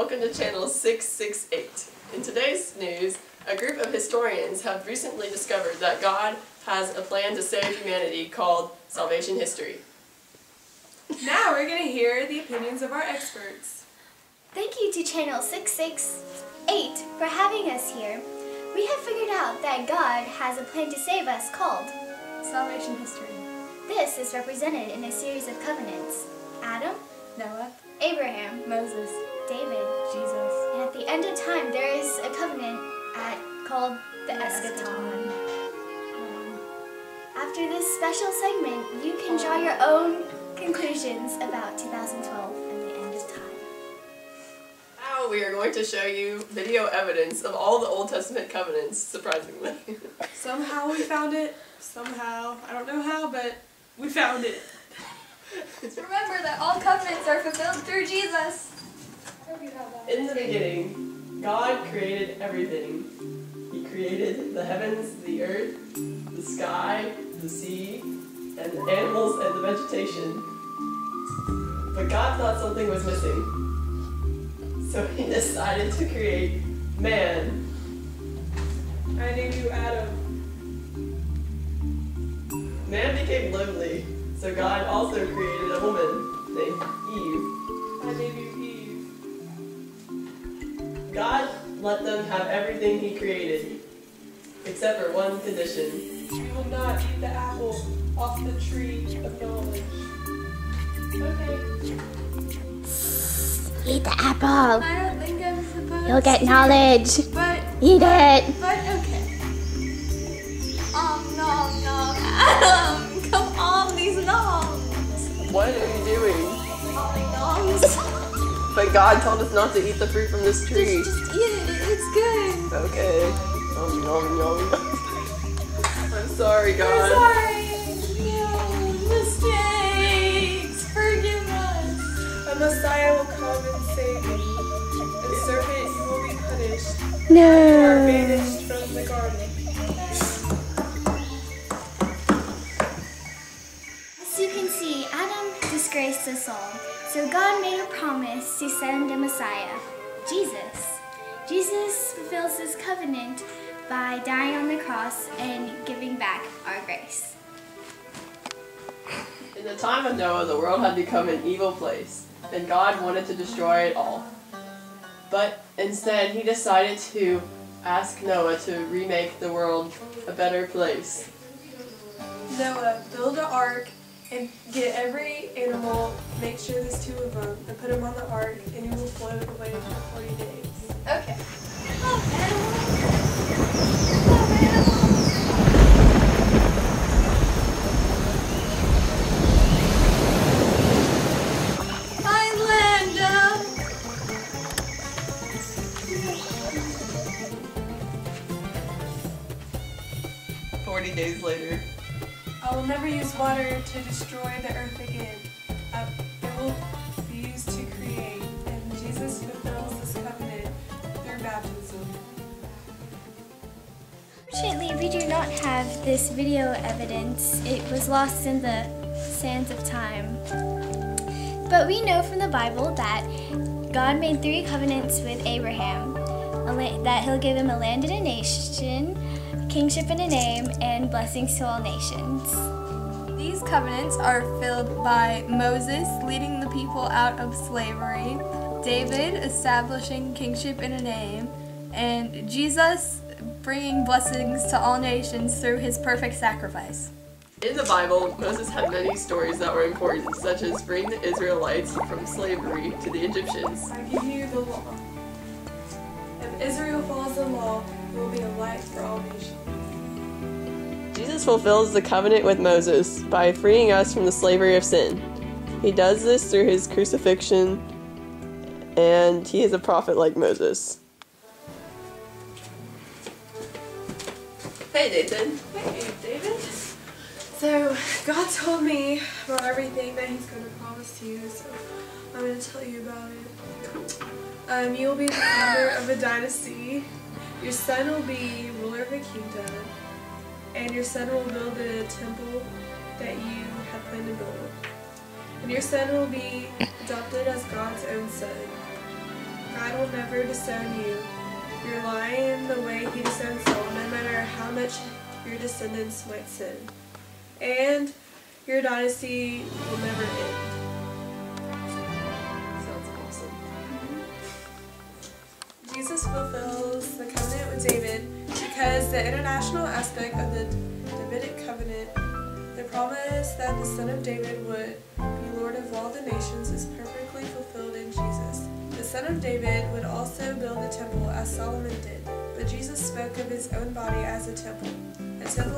welcome to channel 668. In today's news, a group of historians have recently discovered that God has a plan to save humanity called salvation history. Now we're going to hear the opinions of our experts. Thank you to channel 668 for having us here. We have figured out that God has a plan to save us called Salvation history. This is represented in a series of covenants: Adam, Noah, Abraham, Moses, David, Jesus. and at the end of time there is a covenant called the Eschaton. After this special segment, you can draw your own conclusions about 2012 and the end of time. Now we are going to show you video evidence of all the Old Testament covenants, surprisingly. Somehow we found it. Somehow. I don't know how, but we found it. Remember that all covenants are fulfilled through Jesus. In the beginning, God created everything. He created the heavens, the earth, the sky, the sea, and the animals and the vegetation. But God thought something was missing. So he decided to create man. I named you Adam. Man became lonely, so God also created a woman named Eve. I named you Eve. God let them have everything he created, except for one condition. We will not eat the apple off the tree of knowledge. Okay. Eat the apple. I don't think I'm supposed You'll get knowledge. But Eat it. But okay. No, Adam. Come on, these noms. What are you doing? Noms. But God told us not to eat the fruit from this tree. Just eat it. It's good. Okay. Yum, yum, yum. I'm sorry, God. I'm sorry. No mistakes. Forgive us. A Messiah will come and save you. And serpent, you will be punished. You are banished from the garden. As you can see, Adam disgraced us all. So God made a promise to send a Messiah, Jesus. Jesus fulfills this covenant by dying on the cross and giving back our grace. In the time of Noah, the world had become an evil place, and God wanted to destroy it all. But instead, he decided to ask Noah to remake the world a better place. Noah, build an ark and get every animal, make sure there's 2 of them, and put them on the ark, and you will float away for 40 days. Okay. Highlander! 40 days later. I will never use water to destroy the earth again. It will be used to create, and Jesus fulfills this covenant through baptism. Unfortunately, we do not have this video evidence. It was lost in the sands of time. But we know from the Bible that God made 3 covenants with Abraham. That he'll give him a land and a nation, kingship and a name, and blessings to all nations. These covenants are filled by Moses leading the people out of slavery, David establishing kingship and a name, and Jesus bringing blessings to all nations through his perfect sacrifice. In the Bible, Moses had many stories that were important, such as freeing the Israelites from slavery to the Egyptians. I give you the law. If Israel follows the law, it will be a light for all nations. Jesus fulfills the covenant with Moses by freeing us from the slavery of sin. He does this through his crucifixion, and he is a prophet like Moses. Hey, Nathan. Hey, David. So, God told me about everything that he's going to promise to you, so I'm going to tell you about it. You will be the founder of a dynasty. Your son will be ruler of a kingdom. And your son will build a temple that you have planned to build. And your son will be adopted as God's own son. God will never disown you. You're lying the way he disowned Saul, no matter how much your descendants might sin. And your dynasty will never end. Sounds awesome. Jesus fulfills the covenant with David because the international aspect of the Davidic covenant, the promise that the son of David would be Lord of all the nations, is perfectly fulfilled in Jesus. The son of David would also build the temple as Solomon did, but Jesus spoke of his own body as a temple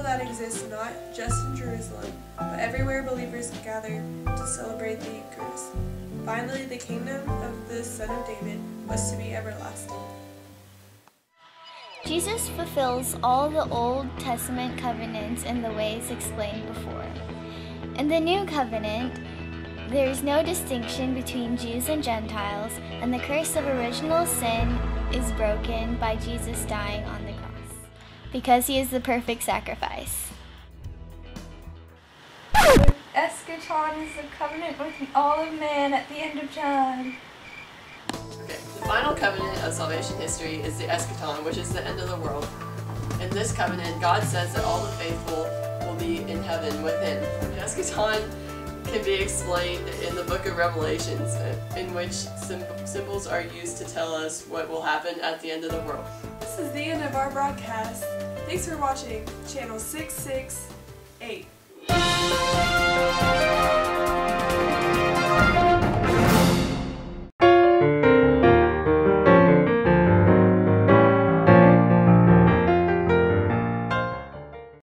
that exists not just in Jerusalem, but everywhere believers gather to celebrate the Eucharist. Finally, the kingdom of the son of David was to be everlasting. Jesus fulfills all the Old Testament covenants in the ways explained before. In the New Covenant, there is no distinction between Jews and Gentiles, and the curse of original sin is broken by Jesus dying on the cross, because he is the perfect sacrifice. Eschaton is the covenant with all of man at the end of time. Okay, the final covenant of salvation history is the Eschaton, which is the end of the world. In this covenant, God says that all the faithful will be in heaven with him. The Eschaton can be explained in the book of Revelations, in which symbols are used to tell us what will happen at the end of the world. This is the end of our broadcast. Thanks for watching Channel 668.